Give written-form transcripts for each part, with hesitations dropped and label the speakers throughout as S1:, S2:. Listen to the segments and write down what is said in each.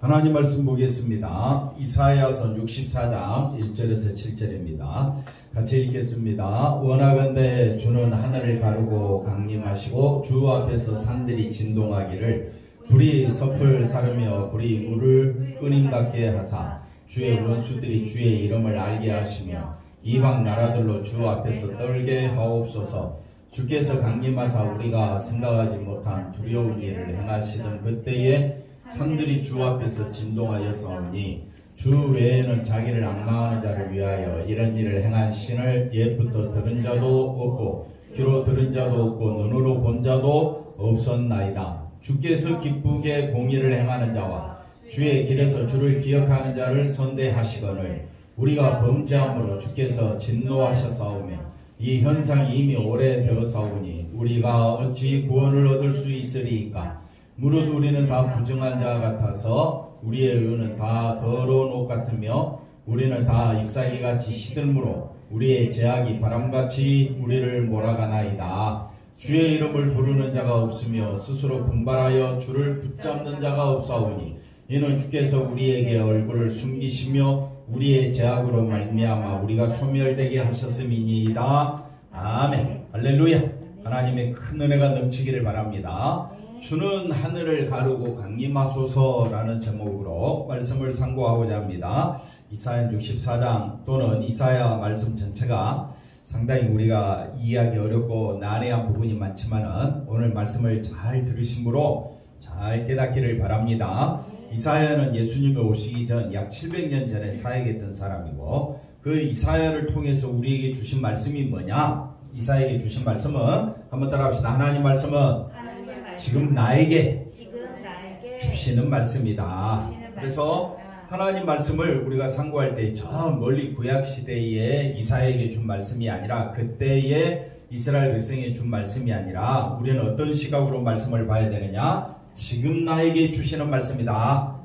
S1: 하나님 말씀 보겠습니다. 이사야서 64장 1절에서 7절입니다. 같이 읽겠습니다. 원하건대 주는 하늘을 가르고 강림하시고 주 앞에서 산들이 진동하기를 불이 섭을 사르며 불이 물을 끓임 같게 하사 주의 원수들이 주의 이름을 알게 하시며 이방 나라들로 주 앞에서 떨게 하옵소서. 주께서 강림하사 우리가 생각하지 못한 두려운 일을 행하시던 그때에 산들이 주 앞에서 진동하였사오니 주 외에는 자기를 앙망하는 자를 위하여 이런 일을 행한 신을 옛부터 들은 자도 없고 귀로 들은 자도 없고 눈으로 본 자도 없었나이다. 주께서 기쁘게 공의를 행하는 자와 주의 길에서 주를 기억하는 자를 선대하시거늘 우리가 범죄함으로 주께서 진노하셨사오며 이 현상이 이미 오래되었사오니 우리가 어찌 구원을 얻을 수 있으리이까. 무릇 우리는 다 부정한 자 같아서 우리의 의는 다 더러운 옷 같으며 우리는 다 잎사귀같이 시들므로 우리의 죄악이 바람같이 우리를 몰아가나이다. 주의 이름을 부르는 자가 없으며 스스로 분발하여 주를 붙잡는 자가 없사오니 이는 주께서 우리에게 얼굴을 숨기시며 우리의 죄악으로 말미암아 우리가 소멸되게 하셨음이니이다. 아멘. 할렐루야. 하나님의 큰 은혜가 넘치기를 바랍니다. 주는 하늘을 가르고 강림하소서라는 제목으로 말씀을 상고하고자 합니다. 이사야 64장 또는 이사야 말씀 전체가 상당히 우리가 이해하기 어렵고 난해한 부분이 많지만은 오늘 말씀을 잘 들으심으로 잘 깨닫기를 바랍니다. 이사야는 예수님이 오시기 전 약 700년 전에 사역했던 사람이고 그 이사야를 통해서 우리에게 주신 말씀이 뭐냐? 이사야에게 주신 말씀은 한번 따라합시다. 하나님 말씀은 지금 나에게 주시는 말씀이다. 그래서 하나님 말씀을 우리가 상고할 때 저 멀리 구약시대에 이사야에게 준 말씀이 아니라 그때의 이스라엘 백성에게 준 말씀이 아니라 우리는 어떤 시각으로 말씀을 봐야 되느냐? 지금 나에게 주시는 말씀이다.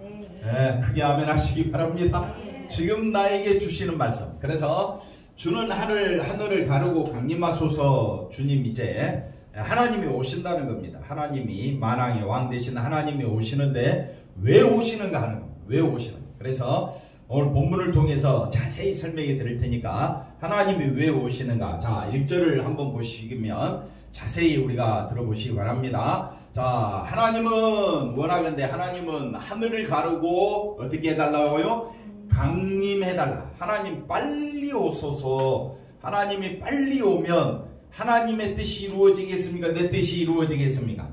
S1: 네, 크게 아멘 하시기 바랍니다. 지금 나에게 주시는 말씀. 그래서 주는 하늘을 가르고 강림하소서. 주님 이제 하나님이 오신다는 겁니다. 하나님이 만왕의 왕 되신 하나님이 오시는데 왜 오시는가 하는 겁니다. 왜 오시는가. 그래서 오늘 본문을 통해서 자세히 설명해 드릴 테니까 하나님이 왜 오시는가. 자, 1절을 한번 보시면 자세히 우리가 들어보시기 바랍니다. 자, 하나님은 원하건대 하나님은 하늘을 가르고 어떻게 해달라고요? 강림해달라. 하나님 빨리 오소서. 하나님이 빨리 오면 하나님의 뜻이 이루어지겠습니까? 내 뜻이 이루어지겠습니까?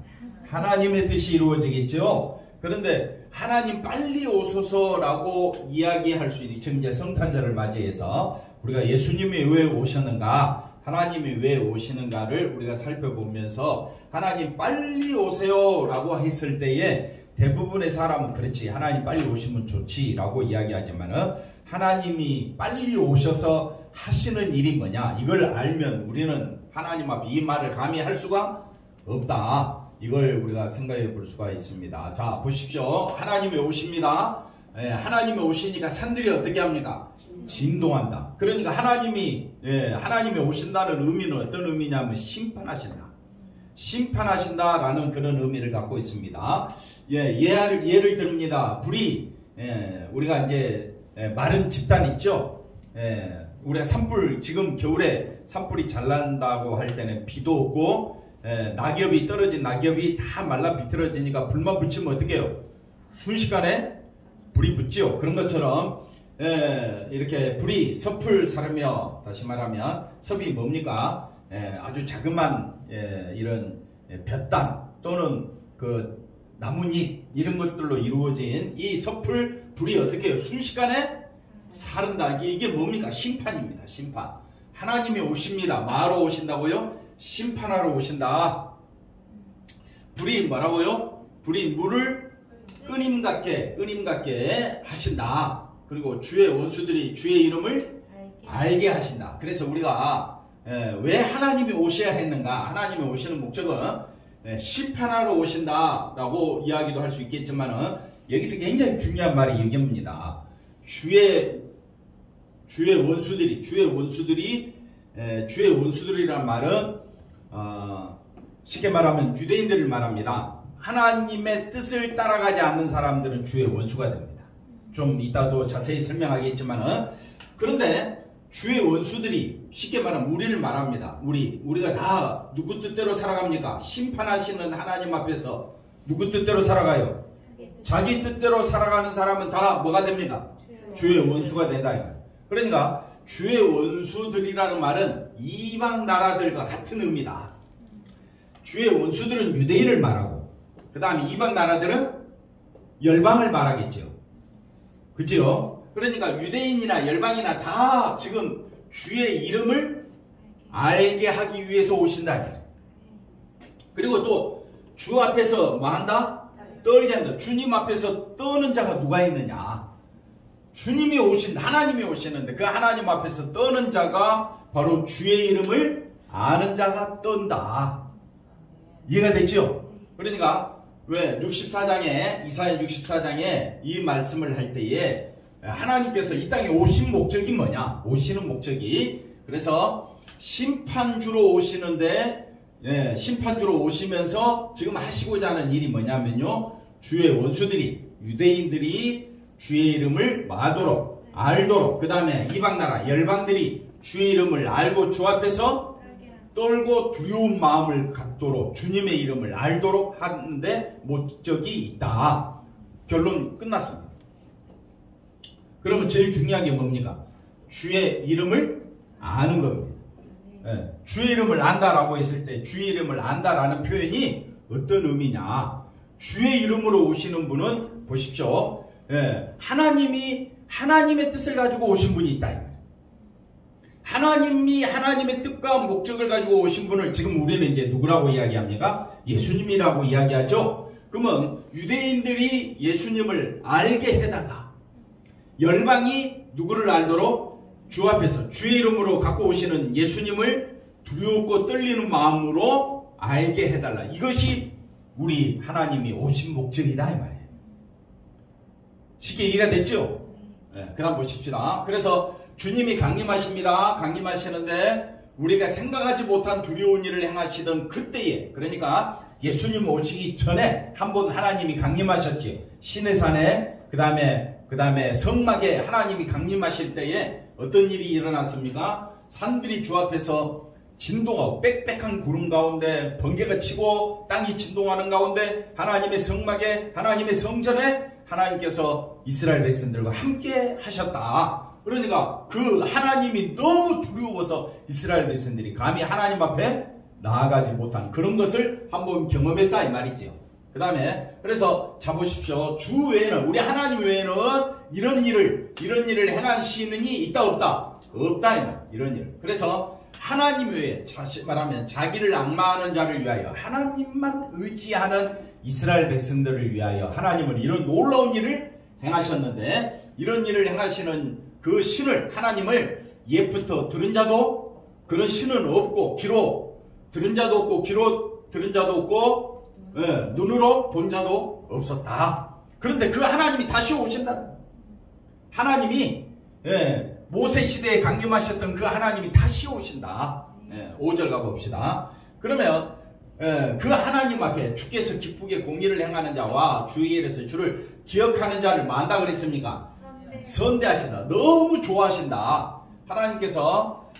S1: 하나님의 뜻이 이루어지겠죠? 그런데 하나님 빨리 오소서라고 이야기할 수 있는 지금 이제 성탄절을 맞이해서 우리가 예수님이 왜 오셨는가? 하나님이 왜 오시는가를 우리가 살펴보면서 하나님 빨리 오세요 라고 했을 때에 대부분의 사람은 그렇지 하나님 빨리 오시면 좋지 라고 이야기하지만은 하나님이 빨리 오셔서 하시는 일이 뭐냐 이걸 알면 우리는 하나님 앞에 이 말을 감히 할 수가 없다. 이걸 우리가 생각해 볼 수가 있습니다. 자, 보십시오. 하나님이 오십니다. 하나님이 오시니까 산들이 어떻게 합니까? 진동한다. 그러니까 하나님이 오신다는 의미는 어떤 의미냐면 심판하신다. 심판하신다라는 그런 의미를 갖고 있습니다. 예를 듭니다. 불이 우리가 이제 마른 집단 있죠. 우리가 산불 지금 겨울에 산불이 잘 난다고 할 때는 비도 없고 낙엽이 떨어진 낙엽이 다 말라 비틀어지니까 불만 붙이면 어떻게 해요? 순식간에 불이 붙죠. 그런 것처럼 이렇게 불이 섭을 사르며 다시 말하면 섭이 뭡니까? 아주 자그만 이런 볕단 또는 그 나뭇잎 이런 것들로 이루어진 이 섭을 불이 어떻게 해요? 순식간에 사른다. 이게 뭡니까? 심판입니다. 심판. 하나님이 오십니다. 뭐하러 오신다고요? 심판하러 오신다. 불이 뭐라고요? 불이 물을 끓임 같게 하신다. 그리고 주의 원수들이 주의 이름을 알게 하신다. 그래서 우리가 왜 하나님이 오셔야 했는가? 하나님이 오시는 목적은 심판하러 오신다라고 이야기도 할 수 있겠지만 여기서 굉장히 중요한 말이 이겁니다. 주의 원수들이란 말은 쉽게 말하면 유대인들을 말합니다. 하나님의 뜻을 따라가지 않는 사람들은 주의 원수가 됩니다. 좀 이따도 자세히 설명하겠지만은, 그런데 주의 원수들이 쉽게 말하면 우리를 말합니다. 우리가 다 누구 뜻대로 살아갑니까? 심판하시는 하나님 앞에서 누구 뜻대로 살아가요? 자기 뜻대로 살아가는 사람은 다 뭐가 됩니까? 주의 원수가 된다. 그러니까 주의 원수들이라는 말은 이방 나라들과 같은 의미다. 주의 원수들은 유대인을 말하고, 그 다음에 이방 나라들은 열방을 말하겠죠. 그죠? 그러니까 유대인이나 열방이나 다 지금 주의 이름을 알게 하기 위해서 오신다. 그리고 또 주 앞에서 뭐 한다? 떨게 한다. 주님 앞에서 떠는 자가 누가 있느냐? 주님이 하나님이 오시는데 그 하나님 앞에서 떠는 자가 바로 주의 이름을 아는 자가 떤다. 이해가 됐죠? 그러니까 왜 이사야 64장에 이 말씀을 할 때에 하나님께서 이 땅에 오신 목적이 뭐냐? 오시는 목적이, 그래서 심판주로 오시는데, 심판주로 오시면서 지금 하시고자 하는 일이 뭐냐면요, 주의 원수들이, 유대인들이 주의 이름을 알도록, 그 다음에 이방나라 열방들이 주의 이름을 알고 주 앞에서 떨고 두려운 마음을 갖도록 주님의 이름을 알도록 하는데 목적이 있다. 결론 끝났습니다. 그러면 제일 중요한 게 뭡니까? 주의 이름을 아는 겁니다. 주의 이름을 안다라고 했을 때 주의 이름을 안다라는 표현이 어떤 의미냐? 주의 이름으로 오시는 분은 보십시오. 하나님의 뜻을 가지고 오신 분이 있다. 하나님이 하나님의 뜻과 목적을 가지고 오신 분을 지금 우리는 이제 누구라고 이야기합니까? 예수님이라고 이야기하죠. 그러면 유대인들이 예수님을 알게 해달라. 열방이 누구를 알도록 주 앞에서 주의 이름으로 갖고 오시는 예수님을 두렵고 떨리는 마음으로 알게 해달라. 이것이 우리 하나님이 오신 목적이다 이 말이에요. 쉽게 이해가 됐죠? 그 다음 보십시다. 그래서 주님이 강림하십니다. 강림하시는데 우리가 생각하지 못한 두려운 일을 행하시던 그때에, 그러니까 예수님 오시기 전에 한 번 하나님이 강림하셨지. 시내산에, 그 다음에 성막에 하나님이 강림하실 때에 어떤 일이 일어났습니까? 산들이 주 앞에서 진동하고 빽빽한 구름 가운데 번개가 치고 땅이 진동하는 가운데 하나님의 성막에, 하나님의 성전에 하나님께서 이스라엘 백성들과 함께 하셨다. 그러니까 그 하나님이 너무 두려워서 이스라엘 백성들이 감히 하나님 앞에 나아가지 못한 그런 것을 한번 경험했다 이 말이죠. 그 다음에 그래서 자 보십시오. 주 외에는, 우리 하나님 외에는 이런 일을 행한 시인이 있다 없다? 없다 이런 일. 그래서 하나님 외에, 다시 말하면 자기를 앙마하는 자를 위하여, 하나님만 의지하는 이스라엘 백성들을 위하여 하나님은 이런 놀라운 일을 행하셨는데, 이런 일을 행하시는 그 신을, 하나님을 옛부터 들은 자도 그런 신은 없고, 귀로 들은 자도 없고, 귀로 들은 자도 없고, 눈으로 본 자도 없었다. 그런데 그 하나님이 다시 오신다. 하나님이 모세 시대에 강림하셨던 그 하나님이 다시 오신다. 5절 가봅시다. 그러면 그 하나님 앞에 주께서 기쁘게 공의를 행하는 자와 주의 일에서 주를 기억하는 자를 뭐 한다 그랬습니까? 선대하신다. 너무 좋아하신다. 하나님께서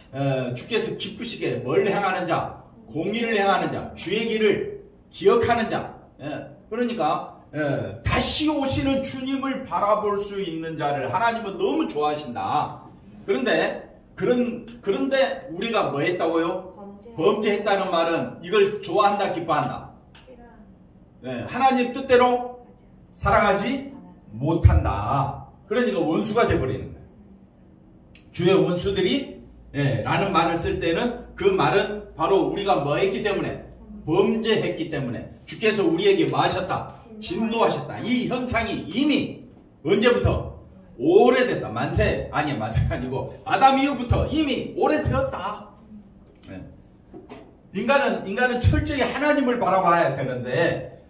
S1: 주께서 기쁘시게 뭘 행하는 자? 공의를 행하는 자, 주의 길을 기억하는 자. 그러니까 다시 오시는 주님을 바라볼 수 있는 자를 하나님은 너무 좋아하신다. 그런데 우리가 뭐 했다고요? 범죄했다는 말은 이걸 좋아한다, 기뻐한다? 하나님 뜻대로 살아가지 못한다. 그러니까 원수가 되어버리는 거예요. 주의 원수들이 라는 말을 쓸 때는 그 말은 바로 우리가 뭐 했기 때문에, 범죄했기 때문에 주께서 우리에게 뭐 하셨다? 진노하셨다. 이 현상이 이미 언제부터? 오래됐다. 만세가 아니고 아담 이후부터 이미 오래되었다. 인간은 철저히 하나님을 바라봐야 되는데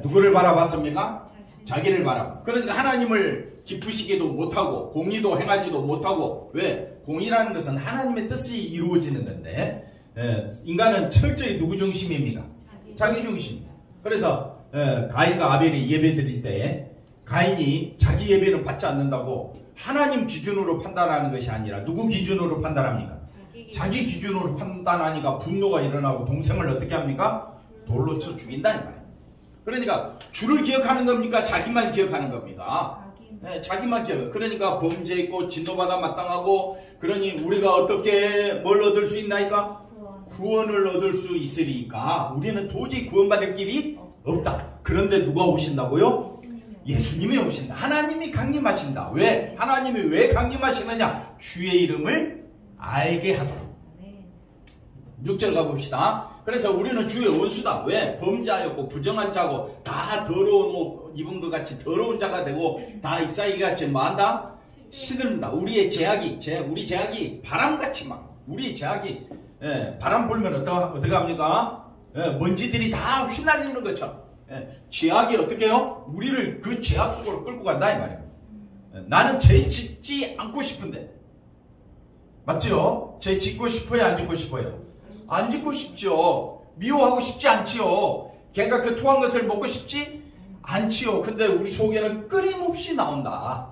S1: 누구를 바라봤습니까? 자기를 바라봐. 그러니까 하나님을 기쁘시기도 못하고 공의도 행하지도 못하고. 왜? 공의라는 것은 하나님의 뜻이 이루어지는 건데 인간은 철저히 누구 중심입니까? 자기 중심. 그래서 가인과 아벨이 예배 드릴 때 가인이 자기 예배는 받지 않는다고 하나님 기준으로 판단하는 것이 아니라 누구 기준으로 판단합니까? 자기 기준으로 판단하니까 분노가 일어나고 동생을 어떻게 합니까? 돌로 쳐 죽인다 이 말이에요. 그러니까 주를 기억하는 겁니까? 자기만 기억하는 겁니까? 자기만 기억. 그러니까 범죄했고 진노받아 마땅하고, 그러니 우리가 어떻게 뭘 얻을 수 있나이까? 구원을 얻을 수 있으리까 우리는 도저히 구원받을 길이 없다. 그런데 누가 오신다고요? 예수님이 오신다. 하나님이 강림하신다. 왜? 하나님이 왜 강림하시느냐? 주의 이름을 알게 하도록. 6절 가봅시다. 그래서 우리는 주의 원수다. 왜? 범죄하였고 부정한 자고 다 더러운 옷 입은 것 같이 더러운 자가 되고 다 잎사귀 같이 뭐한다? 시들다. 우리의 우리 제약이 바람같이 막 우리의 제약이 바람 불면 어떻게 합니까? 먼지들이 다 휘날리는 것처럼 죄악이 어떻게 해요? 우리를 그 죄악 속으로 끌고 간다 이 말이에요. 나는 죄 짓지 않고 싶은데 맞죠? 죄 짓고 싶어요? 안 짓고 싶어요? 안 짓고 싶죠. 미워하고 싶지 않지요. 걔가 그 토한 것을 먹고 싶지 않지요. 근데 우리 속에는 끊임없이 나온다.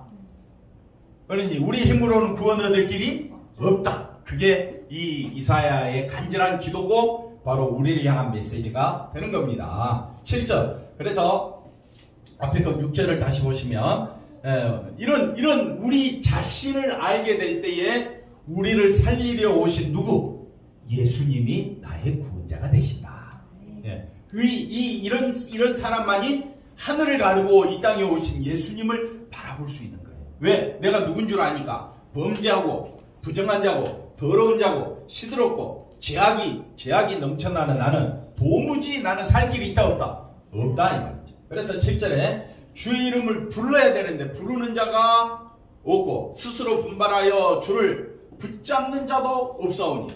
S1: 그러니 우리 힘으로는 구원 얻을 길이 없다. 그게 이 이사야의 간절한 기도고 바로 우리를 향한 메시지가 되는 겁니다. 7절. 그래서 앞에 그 6절을 다시 보시면 이런 우리 자신을 알게 될 때에 우리를 살리려 오신 누구? 예수님이 나의 구원자가 되신다. 이런 사람만이 하늘을 가르고 이 땅에 오신 예수님을 바라볼 수 있는 거예요. 왜? 내가 누군 줄 아니까. 범죄하고 부정한 자고 더러운 자고 시들었고 죄악이 넘쳐나는 나는 도무지 나는 살 길이 있다 없다? 없다 이 말이죠. 그래서 7절에 주의 이름을 불러야 되는데 부르는 자가 없고 스스로 분발하여 주를 붙잡는 자도 없사오니.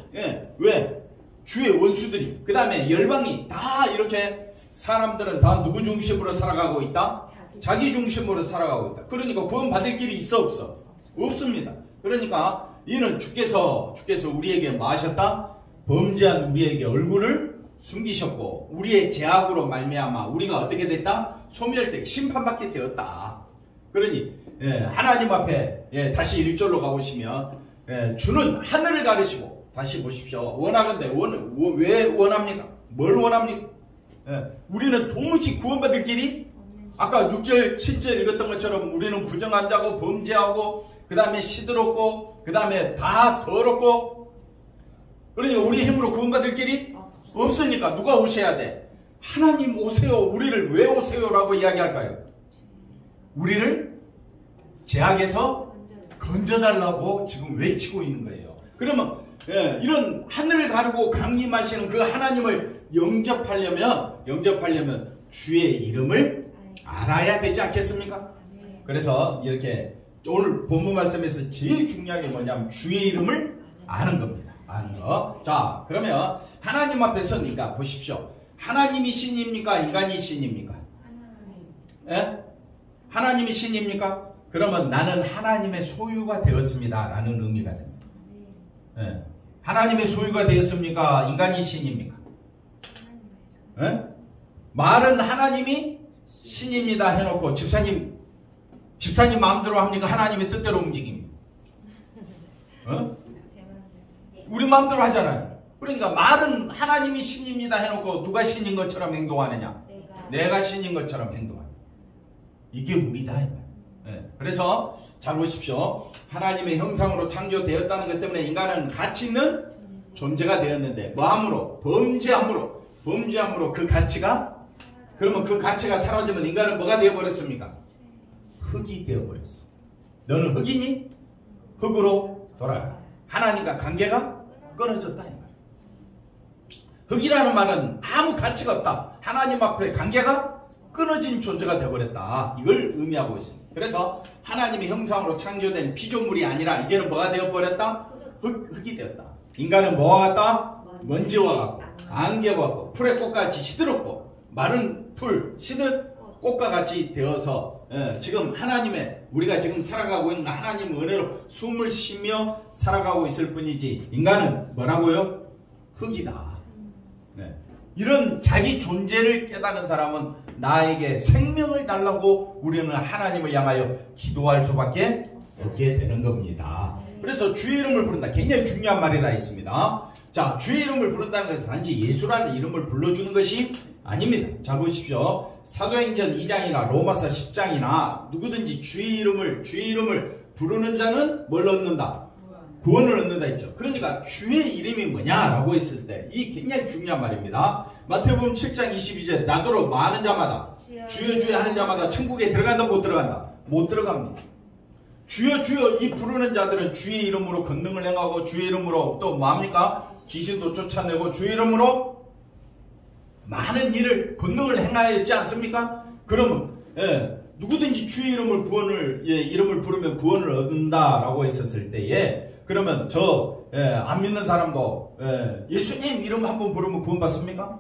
S1: 왜? 주의 원수들이 그 다음에 열방이 다 이렇게 사람들은 다 누구 중심으로 살아가고 있다? 자기 중심으로 살아가고 있다. 그러니까 구원 받을 길이 있어 없어? 없습니다. 그러니까 이는 주께서 우리에게 뭐 하셨다? 범죄한 우리에게 얼굴을 숨기셨고 우리의 죄악으로 말미암아 우리가 어떻게 됐다? 소멸되게 심판받게 되었다. 그러니 하나님 앞에 다시 1절로 가보시면 주는 하늘을 가르시고 다시 보십시오. 원하건대 왜 원합니까? 뭘 원합니까? 우리는 도무지 구원받을 길이 아까 6절 7절 읽었던 것처럼 우리는 부정한 자고 범죄하고 그 다음에 시들었고 그 다음에 다 더럽고 그러니까 우리 힘으로 구원받을 길이 없으니까 누가 오셔야 돼? 하나님 오세요. 우리를 왜 오세요? 라고 이야기할까요? 우리를 죄악에서 건져달라고 지금 외치고 있는 거예요. 그러면 이런 하늘을 가르고 강림하시는 그 하나님을 영접하려면 주의 이름을 알아야 되지 않겠습니까? 그래서 이렇게 오늘 본문 말씀에서 제일 중요한 게 뭐냐면 주의 이름을 아는 겁니다. 아는 거. 자, 그러면 하나님 앞에 서니까 보십시오. 하나님이 신입니까? 인간이 신입니까? 하나님이 신입니까? 그러면 나는 하나님의 소유가 되었습니다. 라는 의미가 됩니다. 하나님의 소유가 되었습니까? 인간이 신입니까? 말은 하나님이 신입니다 해놓고 집사님 마음대로 합니까? 하나님의 뜻대로 움직입니다. 우리 마음대로 하잖아요. 그러니까 말은 하나님이 신입니다 해놓고 누가 신인 것처럼 행동하느냐? 내가 신인 것처럼 행동하느냐? 이게 우리다. 그래서 잘 보십시오. 하나님의 형상으로 창조되었다는 것 때문에 인간은 가치 있는 존재가 되었는데 뭐함으로? 범죄함으로 그 가치가 그러면 그 가치가 사라지면 인간은 뭐가 되어버렸습니까? 흙이 되어버렸어. 너는 흙이니? 흙으로 돌아가. 하나님과 관계가 끊어졌다 이 말. 흙이라는 말은 아무 가치가 없다. 하나님 앞에 관계가 끊어진 존재가 되어버렸다. 이걸 의미하고 있습니다. 그래서 하나님의 형상으로 창조된 피조물이 아니라 이제는 뭐가 되어버렸다? 흙이 되었다. 인간은 뭐와 같다? 먼지와 같고 안개와 같고 풀의 꽃같이 시들었고 마른 풀, 시든 꽃과 같이 되어서 지금 우리가 지금 살아가고 있는 하나님 은혜로 숨을 쉬며 살아가고 있을 뿐이지 인간은 뭐라고요? 흙이다. 이런 자기 존재를 깨달은 사람은 나에게 생명을 달라고 우리는 하나님을 향하여 기도할 수밖에 없게 되는 겁니다. 그래서 주의 이름을 부른다. 굉장히 중요한 말이 다 있습니다. 자, 주의 이름을 부른다는 것은 단지 예수라는 이름을 불러주는 것이 아닙니다. 자, 보십시오. 사도행전 2장이나 로마서 10장이나 누구든지 주의 이름을 부르는 자는 뭘 얻는다? 구원을 얻는다 했죠. 그러니까 주의 이름이 뭐냐라고 했을 때 이 굉장히 중요한 말입니다. 마태복음 7장 22절 나더러 많은 자마다 주여 주여 하는 자마다 천국에 들어간다 못 들어간다? 못 들어갑니다. 주여 주여 이 부르는 자들은 주의 이름으로 권능을 행하고 주의 이름으로 또 뭐합니까? 귀신도 쫓아내고 주의 이름으로 많은 일을 권능을 행하였지 않습니까? 그러면 누구든지 주의 이름을 부르면 구원을 얻는다라고 했었을 때에 그러면 안 믿는 사람도 예수님 이름 한번 부르면 구원 받습니까?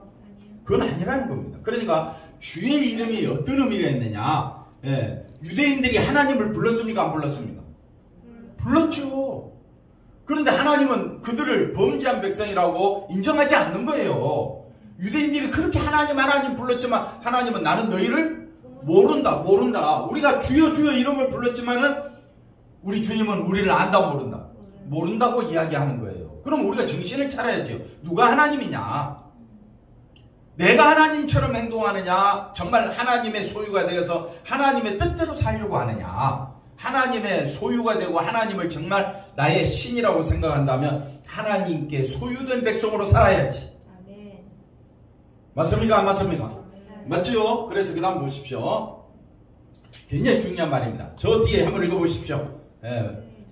S1: 그건 아니라는 겁니다. 그러니까 주의 이름이 어떤 의미가 있느냐? 유대인들이 하나님을 불렀습니까? 안 불렀습니까? 불렀죠. 그런데 하나님은 그들을 범죄한 백성이라고 인정하지 않는 거예요. 유대인들이 그렇게 하나님 불렀지만 하나님은 나는 너희를 모른다. 우리가 주여 주여 이름을 불렀지만은 우리 주님은 우리를 안다 모른다고 이야기하는 거예요. 그럼 우리가 정신을 차려야죠. 누가 하나님이냐? 내가 하나님처럼 행동하느냐? 정말 하나님의 소유가 되어서 하나님의 뜻대로 살려고 하느냐? 하나님의 소유가 되고 하나님을 정말 나의 신이라고 생각한다면 하나님께 소유된 백성으로 살아야지. 맞습니까? 안 맞습니까? 맞죠? 그래서 그 다음 보십시오. 굉장히 중요한 말입니다. 저 뒤에 한번 읽어보십시오.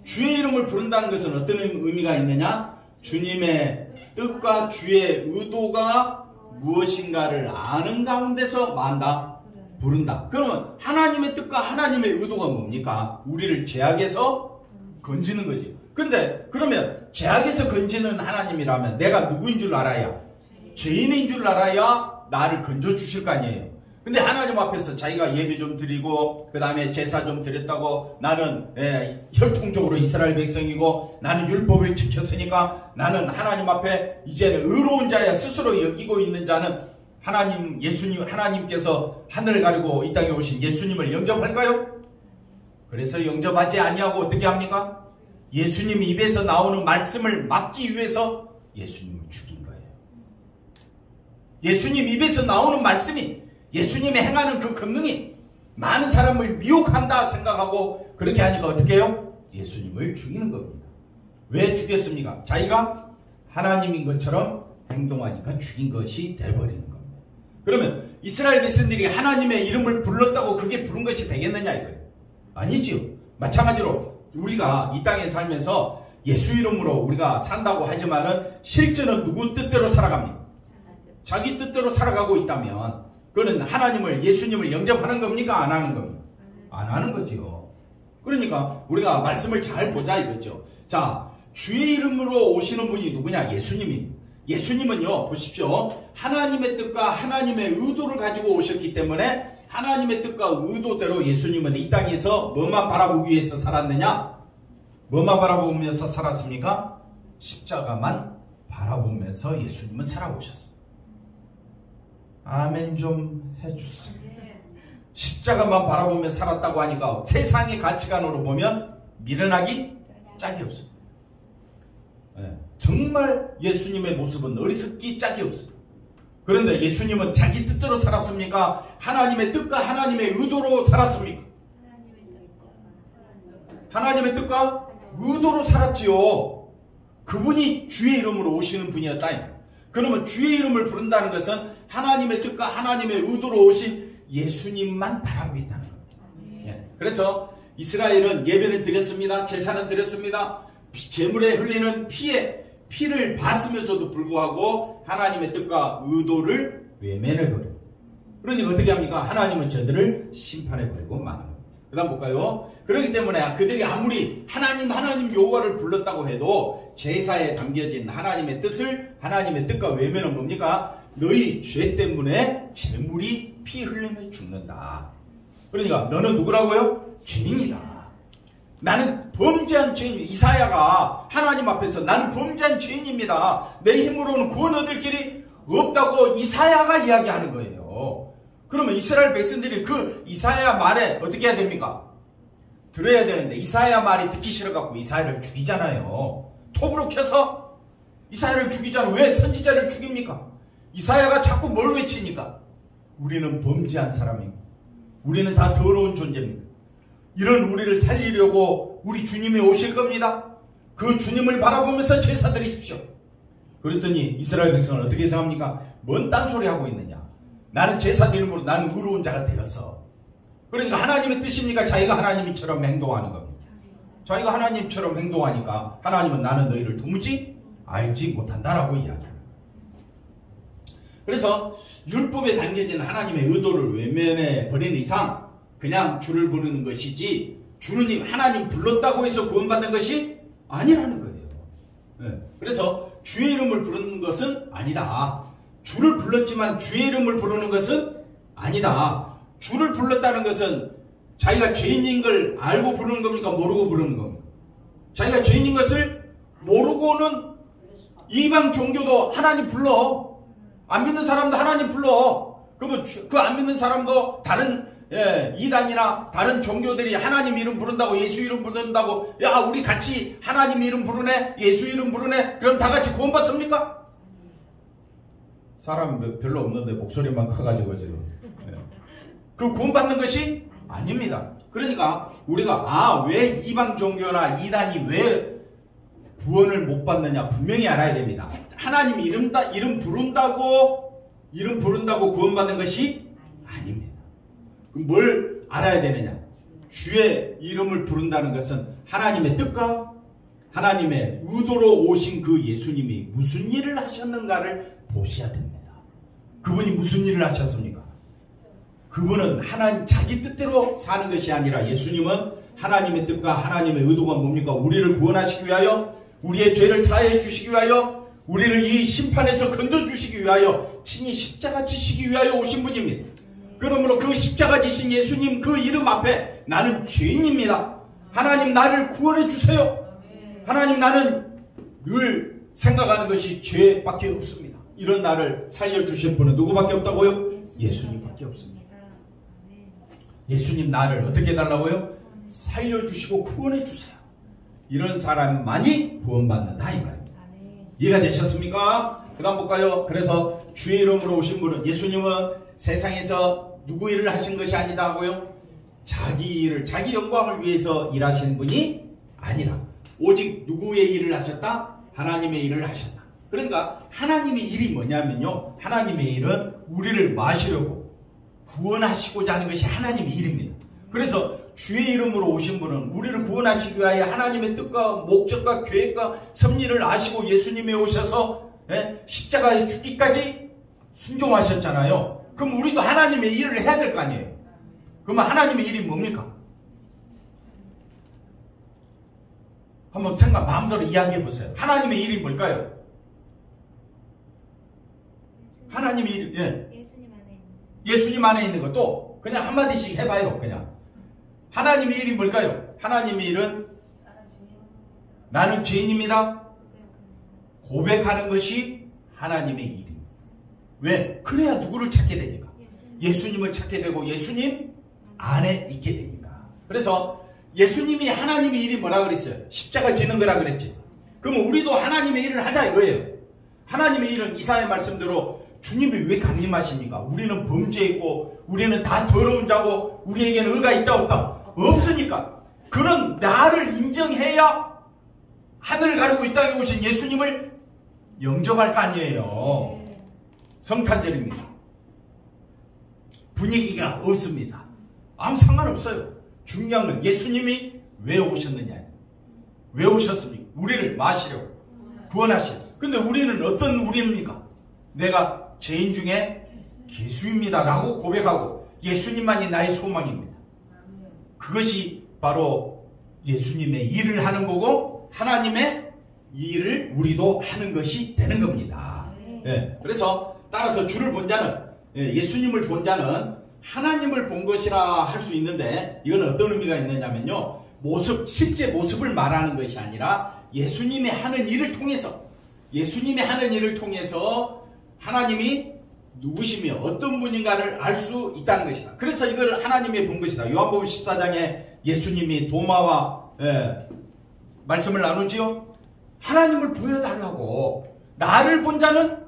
S1: 주의 이름을 부른다는 것은 어떤 의미가 있느냐? 주님의 뜻과 주의 의도가 무엇인가를 아는 가운데서 만다? 부른다. 그러면 하나님의 뜻과 하나님의 의도가 뭡니까? 우리를 죄악에서 건지는 거지. 근데 그러면 죄악에서 건지는 하나님이라면 내가 누구인 줄 알아야, 죄인인 줄 알아야 나를 건져주실 거 아니에요. 근데 하나님 앞에서 자기가 예배 좀 드리고 그 다음에 제사 좀 드렸다고 나는 혈통적으로 이스라엘 백성이고 나는 율법을 지켰으니까 나는 하나님 앞에 이제는 의로운 자야 스스로 여기고 있는 자는 하나님께서 하늘을 가리고 이 땅에 오신 예수님을 영접할까요? 그래서 영접하지 아니하고 어떻게 합니까? 예수님 입에서 나오는 말씀을 막기 위해서 예수님을 죽인 거예요. 예수님 입에서 나오는 말씀이 예수님이 행하는 그 권능이 많은 사람을 미혹한다 생각하고 그렇게 하니까 어떻게 해요? 예수님을 죽이는 겁니다. 왜 죽였습니까? 자기가 하나님인 것처럼 행동하니까 죽인 것이 되어버리는 겁니다. 그러면 이스라엘 백성들이 하나님의 이름을 불렀다고 그게 부른 것이 되겠느냐 이거예요. 아니지요. 마찬가지로 우리가 이 땅에 살면서 예수 이름으로 우리가 산다고 하지만은 실제는 누구 뜻대로 살아갑니까? 자기 뜻대로 살아가고 있다면 그는 예수님을 영접하는 겁니까? 안 하는 겁니까? 안 하는 거지요. 그러니까 우리가 말씀을 잘 보자 이거죠. 자, 주의 이름으로 오시는 분이 누구냐? 예수님입니다. 예수님은요, 보십시오. 하나님의 뜻과 하나님의 의도를 가지고 오셨기 때문에 하나님의 뜻과 의도대로 예수님은 이 땅에서 뭐만 바라보기 위해서 살았느냐? 뭐만 바라보면서 살았습니까? 십자가만 바라보면서 예수님은 살아오셨습니다. 아멘 좀 해주세요. 십자가만 바라보며 살았다고 하니까 세상의 가치관으로 보면 미련하기 짝이 없어요. 정말 예수님의 모습은 어리석기 짝이 없어요. 그런데 예수님은 자기 뜻대로 살았습니까? 하나님의 뜻과 하나님의 의도로 살았습니까? 하나님의 뜻과 의도로 살았지요. 그분이 주의 이름으로 오시는 분이었다. 그러면 주의 이름을 부른다는 것은 하나님의 뜻과 하나님의 의도로 오신 예수님만 바라고 있다는 겁니다. 그래서 이스라엘은 예배를 드렸습니다. 제사는 드렸습니다. 제물에 흘리는 피를 봤으면서도 불구하고 하나님의 뜻과 의도를 외면해버려요. 그러니까 어떻게 합니까? 하나님은 저들을 심판해버리고 마는 겁니다. 그 다음 볼까요? 그렇기 때문에 그들이 아무리 하나님 여호와를 불렀다고 해도 제사에 담겨진 하나님의 뜻과 외면은 뭡니까? 너희 죄 때문에 제물이 피 흘리며 죽는다. 그러니까 너는 누구라고요? 죄인이다. 나는 범죄한 죄인. 이사야가 하나님 앞에서 나는 범죄한 죄인입니다. 내 힘으로는 구원 얻을 길이 없다고 이사야가 이야기하는 거예요.
S2: 그러면 이스라엘 백성들이 그 이사야 말에 어떻게 해야 됩니까? 들어야 되는데 이사야 말이 듣기 싫어갖고 이사야를 죽이잖아요. 톱으로 켜서 이사야를 죽이잖아요. 왜 선지자를 죽입니까? 이사야가 자꾸 뭘 외치니까? 우리는 범죄한 사람이고 우리는 다 더러운 존재입니다. 이런 우리를 살리려고 우리 주님이 오실 겁니다. 그 주님을 바라보면서 제사 드리십시오. 그랬더니 이스라엘 백성은 어떻게 생각합니까? 뭔 딴소리 하고 있느냐. 나는 제사 드림으로 나는 의로운 자가 되었어. 그러니까 하나님의 뜻입니까? 자기가 하나님처럼 행동하는 겁니다. 자기가 하나님처럼 행동하니까 하나님은 나는 너희를 도무지 알지 못한다라고 이야기합니다. 그래서 율법에 담겨진 하나님의 의도를 외면해 버린 이상 그냥 주를 부르는 것이지 주님 하나님 불렀다고 해서 구원받는 것이 아니라는 거예요. 네. 그래서 주의 이름을 부르는 것은 아니다. 주를 불렀지만 주의 이름을 부르는 것은 아니다. 주를 불렀다는 것은 자기가 죄인인 걸 알고 부르는 겁니까? 모르고 부르는 겁니까? 자기가 죄인인 것을 모르고는 이방 종교도 하나님 불러. 안 믿는 사람도 하나님 불러. 그러면 그 안 믿는 사람도 다른 이단이나 다른 종교들이 하나님 이름 부른다고 예수 이름 부른다고 야 우리 같이 하나님 이름 부르네 예수 이름 부르네 그럼 다 같이 구원받습니까? 사람 별로 없는데 목소리만 커가지고 지금 그 구원받는 것이 아닙니다. 그러니까 우리가 왜 이방 종교나 이단이 왜 구원을 못 받느냐 분명히 알아야 됩니다. 하나님 이름 부른다고 구원받는 것이 아닙니다. 그럼 뭘 알아야 되느냐? 주의 이름을 부른다는 것은 하나님의 뜻과 하나님의 의도로 오신 그 예수님이 무슨 일을 하셨는가를 보셔야 됩니다. 그분이 무슨 일을 하셨습니까? 그분은 하나님 자기 뜻대로 사는 것이 아니라 예수님은 하나님의 뜻과 하나님의 의도가 뭡니까? 우리를 구원하시기 위하여 우리의 죄를 사해 주시기 위하여 우리를 이 심판에서 건져주시기 위하여 친히 십자가 지시기 위하여 오신 분입니다. 그러므로 그 십자가 지신 예수님 그 이름 앞에 나는 죄인입니다. 하나님 나를 구원해 주세요. 하나님 나는 늘 생각하는 것이 죄밖에 없습니다. 이런 나를 살려주신 분은 누구밖에 없다고요? 예수님밖에 없습니다. 예수님 나를 어떻게 해달라고요? 살려주시고 구원해 주세요. 이런 사람만이 구원받는다 이 말입니다. 이해가 되셨습니까? 그 다음 볼까요? 그래서 주의 이름으로 오신 분은 예수님은 세상에서 누구 일을 하신 것이 아니다 하고요. 자기 일을 자기 영광을 위해서 일하신 분이 아니라 오직 누구의 일을 하셨다? 하나님의 일을 하셨다. 그러니까 하나님의 일이 뭐냐면요. 하나님의 일은 우리를 마시려고 구원하시고자 하는 것이 하나님의 일입니다. 그래서 주의 이름으로 오신 분은 우리를 구원하시기 위하여 하나님의 뜻과 목적과 계획과 섭리를 아시고 예수님이 오셔서 십자가에 죽기까지 순종하셨잖아요. 그럼 우리도 하나님의 일을 해야 될 거 아니에요. 그러면 하나님의 일이 뭡니까? 한번 마음대로 이야기해 보세요. 하나님의 일이 뭘까요? 하나님의 일, 예수님 안에 있는 것도 그냥 한마디씩 해봐요. 그냥 하나님의 일이 뭘까요? 하나님의 일은 나는 죄인입니다. 고백하는 것이 하나님의 일입니다. 왜? 그래야 누구를 찾게 되니까. 예수님을 찾게 되고 예수님 안에 있게 되니까. 그래서 예수님이 하나님의 일이 뭐라 그랬어요? 십자가 지는 거라 그랬지. 그러면 우리도 하나님의 일을 하자 이거예요. 하나님의 일은 이사야 말씀대로 주님이 왜 강림하십니까? 우리는 범죄했고 우리는 다 더러운 자고 우리에게는 의가 있다 없다? 없으니까. 그런 나를 인정해야 하늘을 가르고 이 땅에 오신 예수님을 영접할 거 아니에요. 성탄절입니다. 분위기가 없습니다. 아무 상관없어요. 중요한 건 예수님이 왜 오셨느냐. 왜 오셨습니까? 우리를 마시려고 구원하시려. 근데 우리는 어떤 우리입니까? 내가 죄인 중에 개수입니다 라고 고백하고 예수님만이 나의 소망입니다. 그것이 바로 예수님의 일을 하는 거고 하나님의 일을 우리도 하는 것이 되는 겁니다. 그래서 따라서 주를 본 자는 예수님을 본 자는 하나님을 본 것이라 할 수 있는데 이건 어떤 의미가 있느냐면요. 실제 모습을 말하는 것이 아니라 예수님이 하는 일을 통해서 하나님이 누구시며 어떤 분인가를 알 수 있다는 것이다. 그래서 이걸 하나님이 본 것이다. 요한복음 14장에 예수님이 도마와 말씀을 나누지요. 하나님을 보여달라고. 나를 본 자는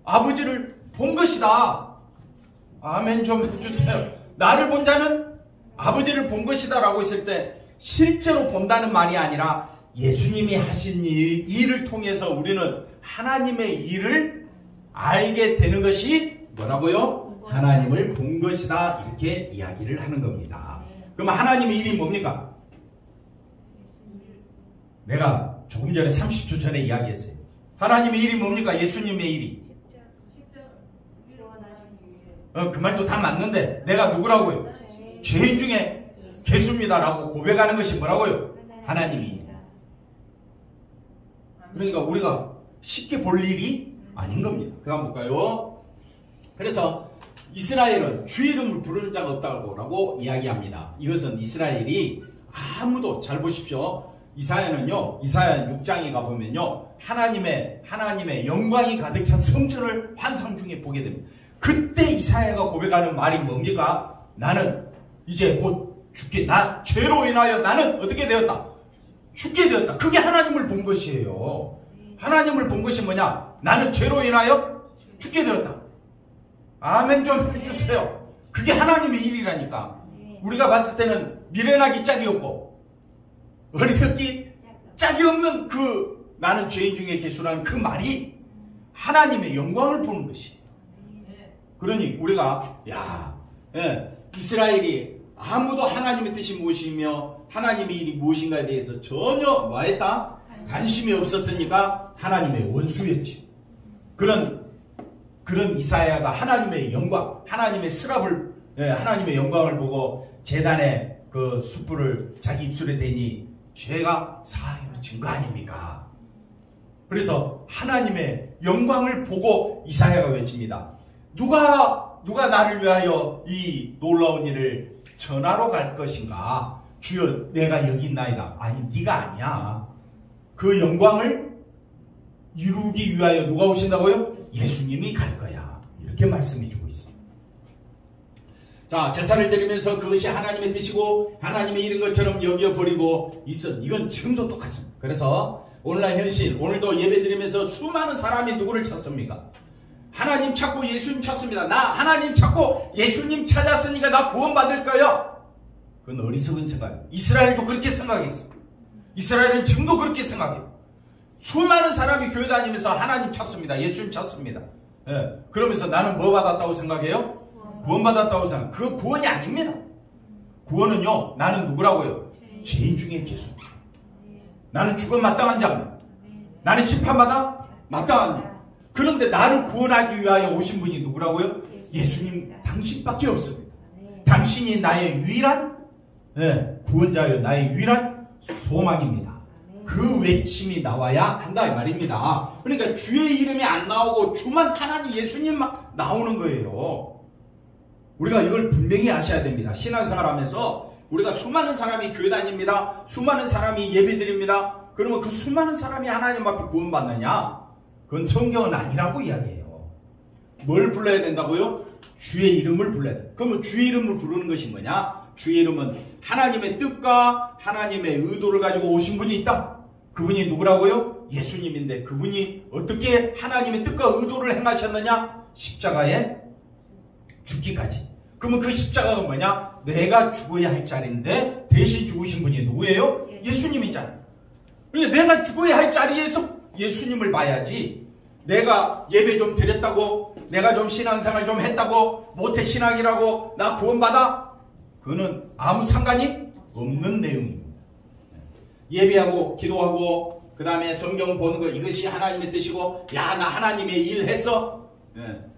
S2: 아버지를 본 것이다. 아멘 좀 해주세요. 나를 본 자는 아버지를 본 것이다 라고 했을 때 실제로 본다는 말이 아니라 예수님이 하신 일을 통해서 우리는 하나님의 일을 알게 되는 것이 뭐라고요? 하나님을 본 것이다. 이렇게 이야기를 하는 겁니다. 그럼 하나님의 일이 뭡니까? 내가 조금 전에 30초 전에 이야기했어요. 하나님의 일이 뭡니까? 예수님의 일이. 그 말도 다 맞는데 내가 누구라고요? 죄인 중에 개수입니다라고 고백하는 것이 뭐라고요? 하나님의 일. 그러니까 우리가 쉽게 볼 일이 아닌 겁니다. 그 한번 볼까요? 그래서 이스라엘은 주의 이름을 부르는 자가 없다고 이야기합니다. 이것은 이스라엘이 아무도, 잘 보십시오. 이사야는요, 이사야 6장에 가보면요, 하나님의 영광이 가득 찬 성전을 환상 중에 보게 됩니다. 그때 이사야가 고백하는 말이 뭡니까? 나는 이제 곧 죽게, 죄로 인하여 나는 어떻게 되었다? 죽게 되었다. 그게 하나님을 본 것이에요. 하나님을 본 것이 뭐냐? 나는 죄로 인하여 죽게 되었다. 아멘 좀 해주세요. 그게 하나님의 일이라니까. 우리가 봤을 때는 미련하기 짝이 없고 어리석기 짝이 없는 그 나는 죄인 중에 개수라는 그 말이 하나님의 영광을 보는 것이에요. 그러니 우리가 이스라엘이 아무도 하나님의 뜻이 무엇이며 하나님의 일이 무엇인가에 대해서 전혀 뭐했다? 관심이 없었으니까 하나님의 원수였지. 그런 이사야가 하나님의 영광, 하나님의 스랍을, 하나님의 영광을 보고 제단에 그 숯불을 자기 입술에 대니 죄가 사하여진 거 아닙니까? 그래서 하나님의 영광을 보고 이사야가 외칩니다. 누가 나를 위하여 이 놀라운 일을 전하러 갈 것인가? 주여 내가 여기 있나이다. 아니 네가 아니야. 그 영광을 이루기 위하여 누가 오신다고요? 예수님이 갈 거야. 이렇게 말씀해 주고 있습니다. 자, 제사를 드리면서 그것이 하나님의 뜻이고 하나님의 일인 것처럼 여겨버리고 있은, 이건 지금도 똑같습니다. 그래서 오늘날 현실, 오늘도 예배 드리면서 수많은 사람이 누구를 찾습니까? 하나님 찾고 예수님 찾습니다. 나 하나님 찾고 예수님 찾았으니까 나 구원받을 거야. 그건 어리석은 생각이에요. 이스라엘도 그렇게 생각했어요. 이스라엘은 지금도 그렇게 생각해요. 수많은 사람이 교회 다니면서 하나님 찾습니다. 예수님 찾습니다. 그러면서 나는 뭐 받았다고 생각해요? 구원 받았다고 생각해요. 그 구원이 아닙니다. 구원은요, 나는 누구라고요? 죄인 중에 개수. 나는 죽음 마땅한 자입니다. 나는 심판마다 마땅한 자. 그런데 나를 구원하기 위하여 오신 분이 누구라고요? 예수님 당신밖에 없습니다. 당신이 나의 유일한 구원자요, 나의 유일한 소망입니다. 그 외침이 나와야 한다 이 말입니다. 그러니까 주의 이름이 안 나오고 주만 하나님 예수님만 나오는 거예요. 우리가 이걸 분명히 아셔야 됩니다. 신앙생활하면서 우리가 수많은 사람이 교회 다닙니다. 수많은 사람이 예배 드립니다. 그러면 그 수많은 사람이 하나님 앞에 구원받느냐? 그건 성경은 아니라고 이야기해요. 뭘 불러야 된다고요? 주의 이름을 불러야 돼. 그러면 주의 이름을 부르는 것이 뭐냐? 주의 이름은 하나님의 뜻과 하나님의 의도를 가지고 오신 분이 있다. 그분이 누구라고요? 예수님인데 그분이 어떻게 하나님의 뜻과 의도를 행하셨느냐? 십자가에 죽기까지. 그러면 그 십자가가 뭐냐? 내가 죽어야 할 자리인데 대신 죽으신 분이 누구예요? 예수님이잖아요. 그러니까 내가 죽어야 할 자리에서 예수님을 봐야지. 내가 예배 좀 드렸다고, 내가 좀 신앙생활 좀 했다고, 모태 신앙이라고 나 구원받아? 그거는 아무 상관이 없는 내용입니다. 예배하고 기도하고 그 다음에 성경 보는 거, 이것이 하나님의 뜻이고, 야 나 하나님의 일 했어?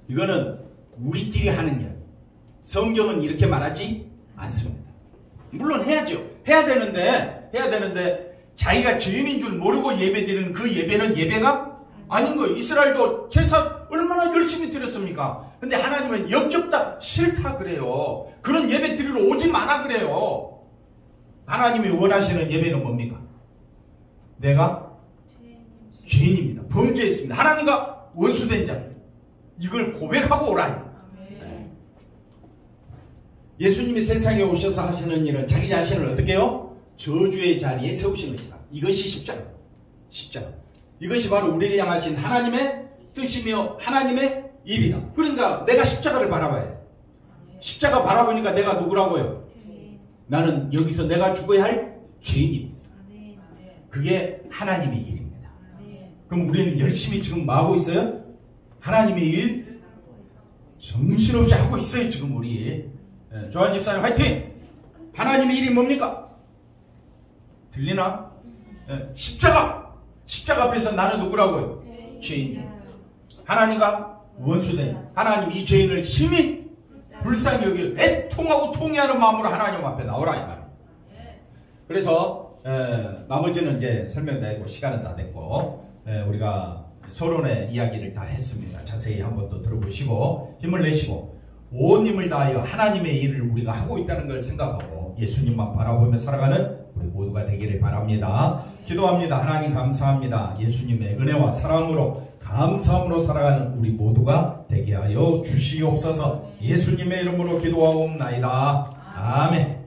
S2: 이거는 우리끼리 하는 일. 성경은 이렇게 말하지 않습니다. 물론 해야죠. 해야 되는데 자기가 죄인인 줄 모르고 예배드리는 그 예배는 예배가 아닌 거예요. 이스라엘도 제사 얼마나 열심히 드렸습니까? 근데 하나님은 역겹다, 싫다 그래요. 그런 예배 드리러 오지 마라 그래요. 하나님이 원하시는 예배는 뭡니까? 내가 죄인입니다. 범죄했습니다. 하나님과 원수된 자입니다. 이걸 고백하고 오라. 예수님이 세상에 오셔서 하시는 일은 자기 자신을 어떻게 해요? 저주의 자리에 세우신 것이다. 이것이 십자가. 십자가. 이것이 바로 우리를 향하신 하나님의 뜻이며 하나님의 일이다. 그러니까 내가 십자가를 바라봐야 돼. 십자가 바라보니까 내가 누구라고요? 나는 여기서 내가 죽어야 할 죄인입니다. 그게 하나님의 일입니다. 그럼 우리는 열심히 지금 뭐 하고 있어요? 하나님의 일 정신없이 하고 있어요. 지금 우리 조한 집사님 화이팅! 하나님의 일이 뭡니까? 들리나? 십자가! 십자가 앞에서 나는 누구라고요? 죄인. 하나님과 원수된 하나님 이 죄인을 심히 불쌍히 여길 애통하고 통회하는 마음으로 하나님 앞에 나오라 이 말이에요. 그래서 나머지는 이제 설명되고 시간은 다 됐고 우리가 서론의 이야기를 다 했습니다. 자세히 한번 또 들어보시고 힘을 내시고 온 힘을 다하여 하나님의 일을 우리가 하고 있다는 걸 생각하고 예수님만 바라보며 살아가는 우리 모두가 되기를 바랍니다. 기도합니다. 하나님 감사합니다. 예수님의 은혜와 사랑으로 감사함으로 살아가는 우리 모두가 되게 하여 주시옵소서. 예수님의 이름으로 기도하옵나이다. 아멘.